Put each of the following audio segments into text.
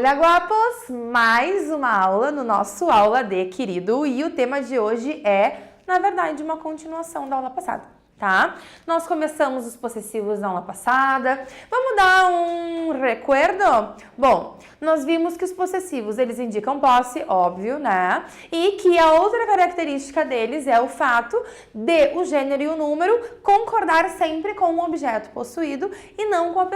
Olá, guapos! Mais uma aula no nosso Aula de Querido e o tema de hoje é, na verdade, uma continuação da aula passada, tá? Nós começamos os possessivos na aula passada. Vamos dar um recuerdo? Bom, nós vimos que os possessivos, eles indicam posse, óbvio, né? E que a outra característica deles é o fato de o gênero e o número concordar sempre com o objeto possuído e não com a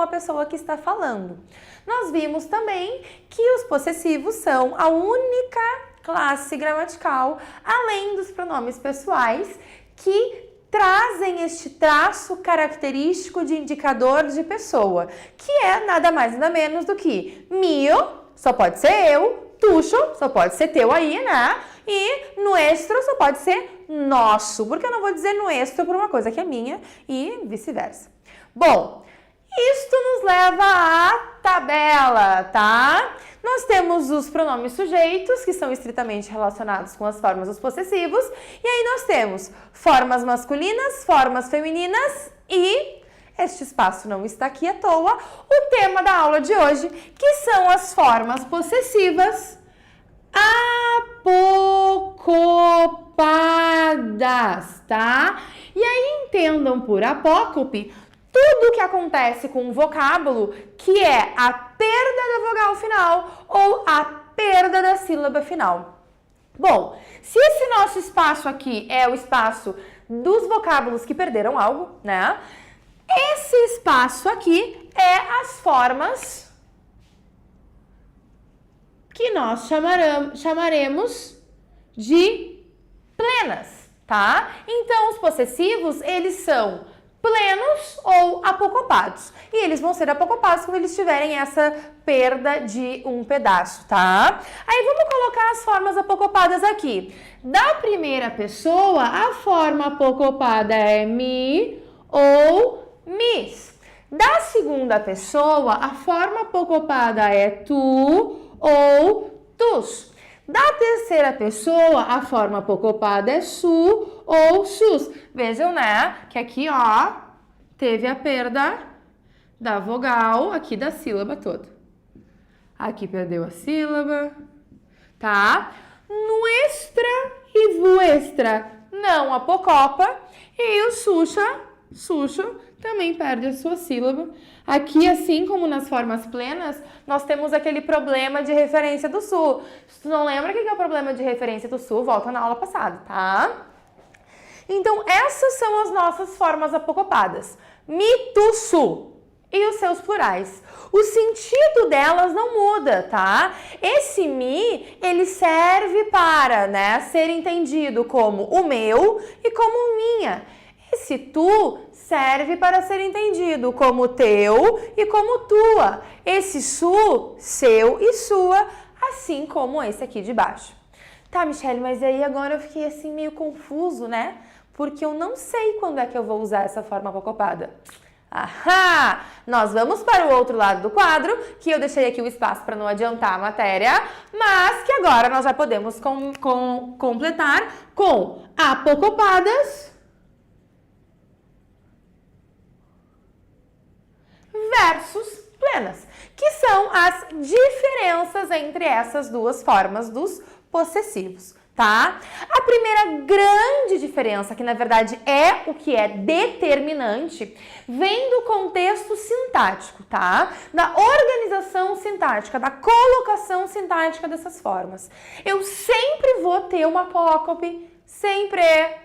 pessoa que está falando. Nós vimos também que os possessivos são a única classe gramatical, além dos pronomes pessoais, que trazem este traço característico de indicador de pessoa, que é nada mais nada menos do que mio, só pode ser eu, tuyo, só pode ser teu aí, né? E nuestro só pode ser nosso, porque eu não vou dizer nuestro por uma coisa que é minha e vice-versa. Bom, isto nos leva à tabela, tá? Nós temos os pronomes sujeitos, que são estritamente relacionados com as formas dos possessivos, e aí nós temos formas masculinas, formas femininas e, este espaço não está aqui à toa, o tema da aula de hoje, que são as formas possessivas apocopadas, tá? E aí entendam por apócope tudo o que acontece com o vocábulo, que é a perda da vogal final ou a perda da sílaba final. Bom, se esse nosso espaço aqui é o espaço dos vocábulos que perderam algo, né? Esse espaço aqui é as formas que nós chamaremos de plenas, tá? Então, os possessivos, eles são plenos ou apocopados. E eles vão ser apocopados quando eles tiverem essa perda de um pedaço, tá? Aí vamos colocar as formas apocopadas aqui. Da primeira pessoa, a forma apocopada é mi ou mis. Da segunda pessoa, a forma apocopada é tu ou tus. Da terceira pessoa, a forma apocopada é su ou sus. Vejam, né, que aqui, ó, teve a perda da vogal aqui da sílaba toda. Aqui perdeu a sílaba, tá? Nuestra e vuestra não apocopa. E o sucho, também perde a sua sílaba. Aqui, assim como nas formas plenas, nós temos aquele problema de referência do su. Se tu não lembra o que é o problema de referência do su, volta na aula passada, tá? Então, essas são as nossas formas apocopadas. Mi, tu, su. E os seus plurais. O sentido delas não muda, tá? Esse mi, ele serve para, né, ser entendido como o meu e como minha. Esse tu serve para ser entendido como teu e como tua. Esse su, seu e sua, assim como esse aqui de baixo. Tá, Michelle, mas aí agora eu fiquei assim meio confuso, né? Porque eu não sei quando é que eu vou usar essa forma apocopada. Ahá! Nós vamos para o outro lado do quadro, que eu deixei aqui o espaço para não adiantar a matéria, mas que agora nós já podemos completar com apocopadas versus plenas, que são as diferenças entre essas duas formas dos possessivos, tá? A primeira grande diferença, que na verdade é o que é determinante, vem do contexto sintático, tá? Da organização sintática, da colocação sintática dessas formas. Eu sempre vou ter uma apócope, sempre,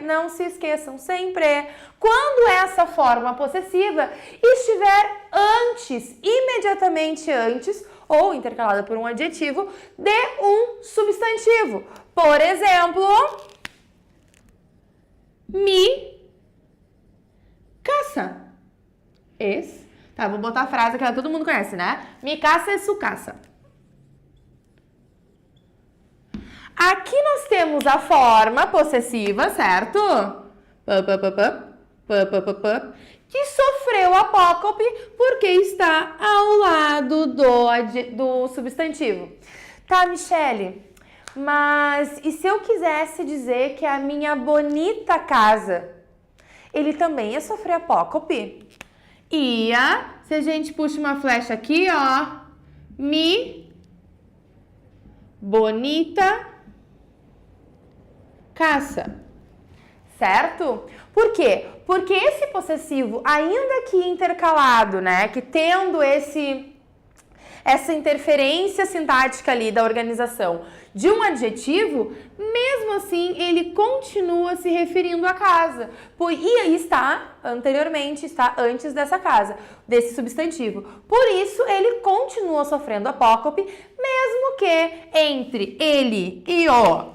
não se esqueçam, sempre. Quando essa forma possessiva estiver antes, imediatamente antes, ou intercalada por um adjetivo, de um substantivo. Por exemplo, mi casa es. Tá, vou botar a frase que todo mundo conhece, né? Mi casa es su casa. Aqui nós temos a forma possessiva, certo? Que sofreu apócope porque está ao lado do substantivo. Tá, Michelle, mas e se eu quisesse dizer que a minha bonita casa, ele também ia sofrer apócope? Ia Se a gente puxa uma flecha aqui, ó, mi, bonita, casa. Certo? Por quê? Porque esse possessivo, ainda que intercalado, né, que tendo essa interferência sintática ali da organização de um adjetivo, mesmo assim ele continua se referindo à casa. E aí está anteriormente, está antes dessa casa, desse substantivo. Por isso ele continua sofrendo apócope, mesmo que entre ele e o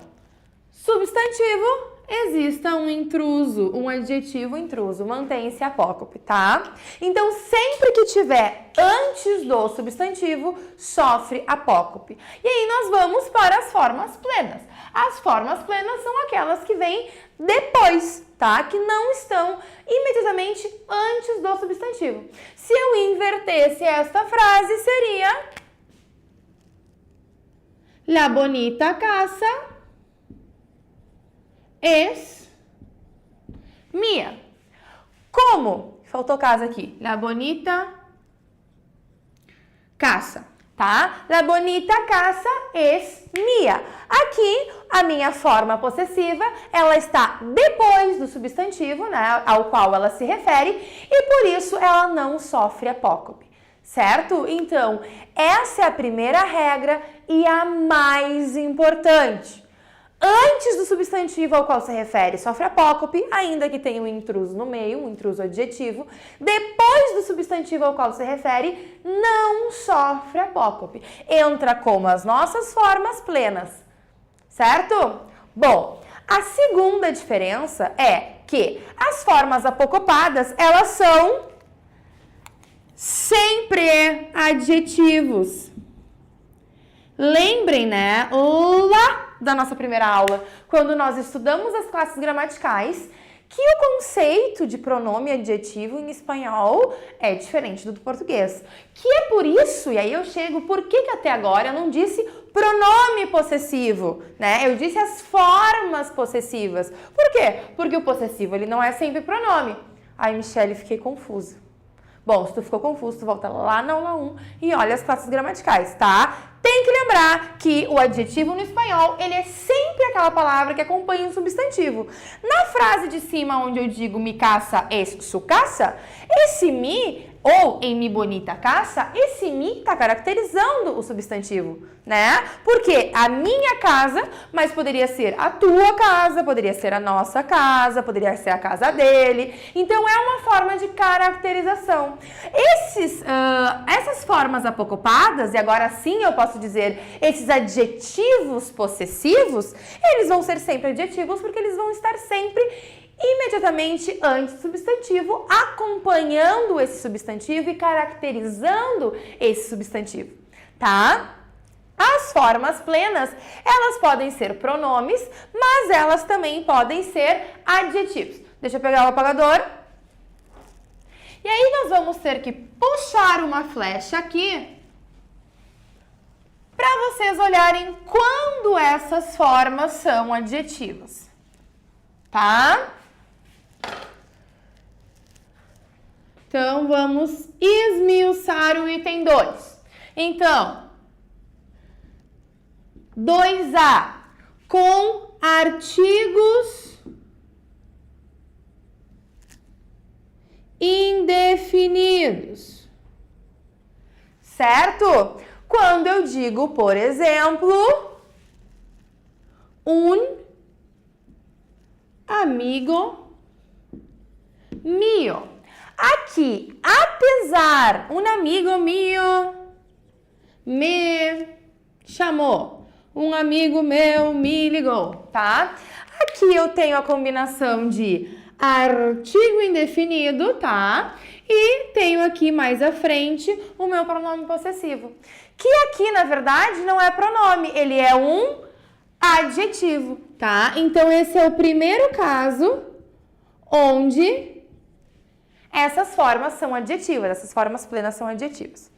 substantivo exista um intruso, um adjetivo intruso, mantém-se apócope, tá? Então, sempre que tiver antes do substantivo, sofre apócope. E aí nós vamos para as formas plenas. As formas plenas são aquelas que vêm depois, tá? Que não estão imediatamente antes do substantivo. Se eu invertesse esta frase, seria La bonita casa es mía. Como? Faltou casa aqui. La bonita casa, tá? La bonita casa es mía. Aqui, a minha forma possessiva, ela está depois do substantivo, né, ao qual ela se refere, e por isso ela não sofre apócope, certo? Então, essa é a primeira regra e a mais importante. Antes do substantivo ao qual se refere, sofre apócope, ainda que tenha um intruso no meio, um intruso adjetivo. Depois do substantivo ao qual se refere, não sofre apócope. Entra como as nossas formas plenas, certo? Bom, a segunda diferença é que as formas apocopadas, elas são sempre adjetivos. Lembrem, né, lá da nossa primeira aula, quando nós estudamos as classes gramaticais, que o conceito de pronome adjetivo em espanhol é diferente do português. Que é por isso, e aí eu chego, por que até agora eu não disse pronome possessivo, né? Eu disse as formas possessivas. Por quê? Porque o possessivo, ele não é sempre pronome. Ai, Michele, fiquei confusa. Bom, se tu ficou confuso, tu volta lá na aula 1 e olha as classes gramaticais, tá? Tem que lembrar que o adjetivo no espanhol, ele é sempre aquela palavra que acompanha um substantivo. Na frase de cima, onde eu digo mi casa es su casa, esse mi, ou em mi bonita casa, esse mi está caracterizando o substantivo, né? Porque a minha casa, mas poderia ser a tua casa, poderia ser a nossa casa, poderia ser a casa dele. Então, é uma forma de caracterização. Essas formas apocopadas, e agora sim eu posso dizer, esses adjetivos possessivos, eles vão ser sempre adjetivos porque eles vão estar sempre imediatamente antes do substantivo, acompanhando esse substantivo e caracterizando esse substantivo, tá? As formas plenas, elas podem ser pronomes, mas elas também podem ser adjetivos. Deixa eu pegar o apagador. E aí nós vamos ter que puxar uma flecha aqui para vocês olharem quando essas formas são adjetivas, tá? Então, vamos esmiuçar o item 2. Então, 2A, com artigos indefinidos, certo? Quando eu digo, por exemplo, um amigo mío. Aqui, apesar, um amigo mío me chamou, um amigo meu me ligou, tá? Aqui eu tenho a combinação de artigo indefinido, tá? E tenho aqui mais à frente o meu pronome possessivo, que aqui, na verdade, não é pronome, ele é um adjetivo, tá? Então, esse é o primeiro caso onde essas formas são adjetivas, essas formas plenas são adjetivas.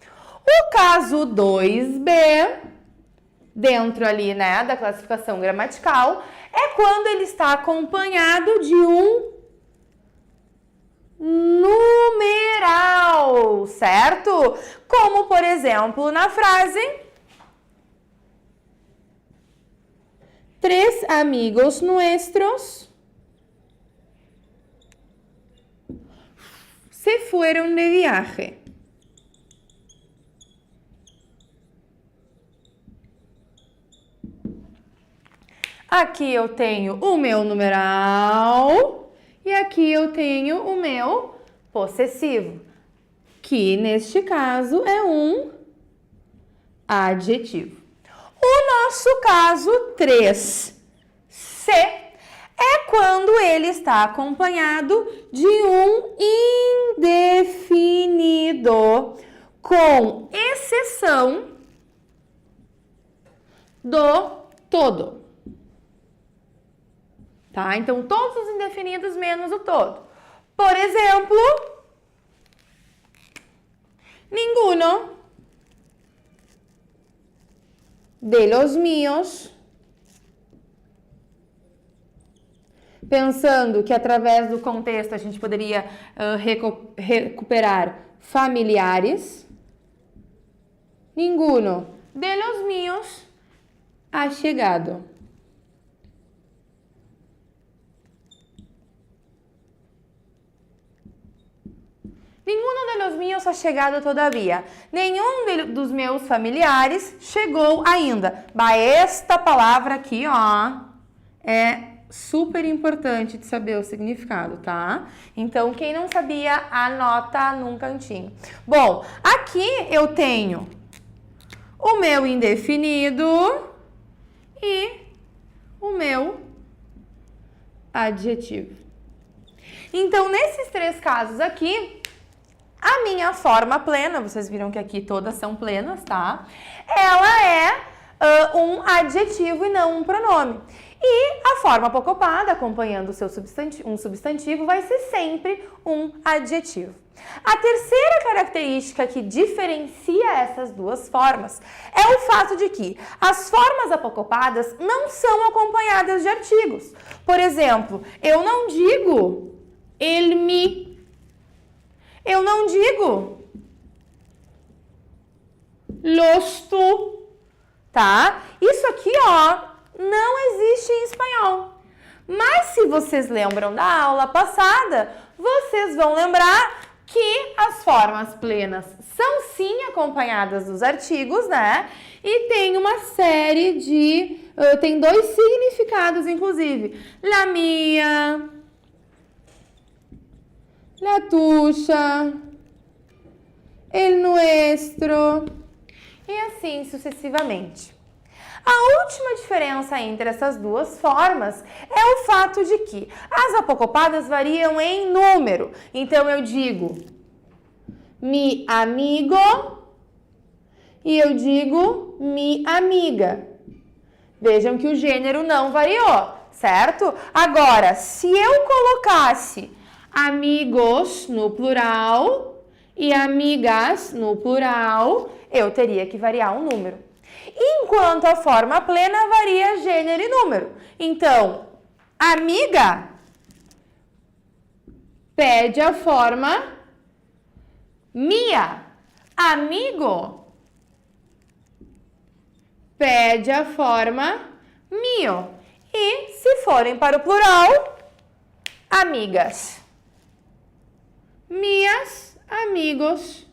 O caso 2B, dentro ali, né, da classificação gramatical, é quando ele está acompanhado de um numeral. amigos, certo? Como, por exemplo, na frase: tres amigos nuestros se fueron de viaje. Aqui eu tenho o meu numeral e aqui eu tenho o meu possessivo, que neste caso é um adjetivo. O nosso caso 3C é quando ele está acompanhado de um indefinido, com exceção do todo. Tá? Então, todos os indefinidos menos o todo. Por exemplo, ninguno de los míos. Pensando que através do contexto a gente poderia recuperar familiares. Ninguno de los míos ha chegado. Nenhum de los míos ha chegado todavia. Nenhum dos meus familiares chegou ainda. Esta palavra aqui, ó, é super importante de saber o significado, tá? Então, quem não sabia, anota num cantinho. Bom, aqui eu tenho o meu indefinido e o meu adjetivo. Então, nesses três casos aqui, a minha forma plena, vocês viram que aqui todas são plenas, tá? Ela é um adjetivo e não um pronome. E a forma apocopada, acompanhando o seu substantivo, vai ser sempre um adjetivo. A terceira característica que diferencia essas duas formas é o fato de que as formas apocopadas não são acompanhadas de artigos. Por exemplo, eu não digo ele me. Eu não digo los tu, tá? Isso aqui, ó, não existe em espanhol. Mas se vocês lembram da aula passada, vocês vão lembrar que as formas plenas são sim acompanhadas dos artigos, né? E tem uma série de... tem dois significados, inclusive. La mía, la tuya, el nuestro, e assim sucessivamente. A última diferença entre essas duas formas é o fato de que as apocopadas variam em número. Então, eu digo mi amigo e eu digo mi amiga. Vejam que o gênero não variou, certo? Agora, se eu colocasse amigos no plural e amigas no plural, eu teria que variar um número. Enquanto a forma plena varia gênero e número. Então, amiga pede a forma mia. Amigo pede a forma mio. E se forem para o plural, amigas, mias, amigos,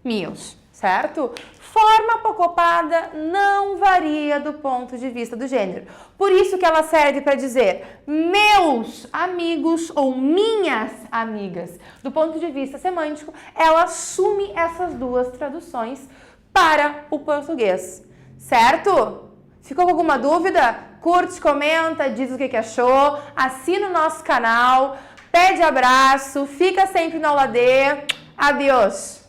mios, certo? Forma apocopada não varia do ponto de vista do gênero. Por isso que ela serve para dizer meus amigos ou minhas amigas. Do ponto de vista semântico, ela assume essas duas traduções para o português, certo? Ficou com alguma dúvida? Curte, comenta, diz o que achou, assina o nosso canal, pede abraço, fica sempre no aula D. Adiós!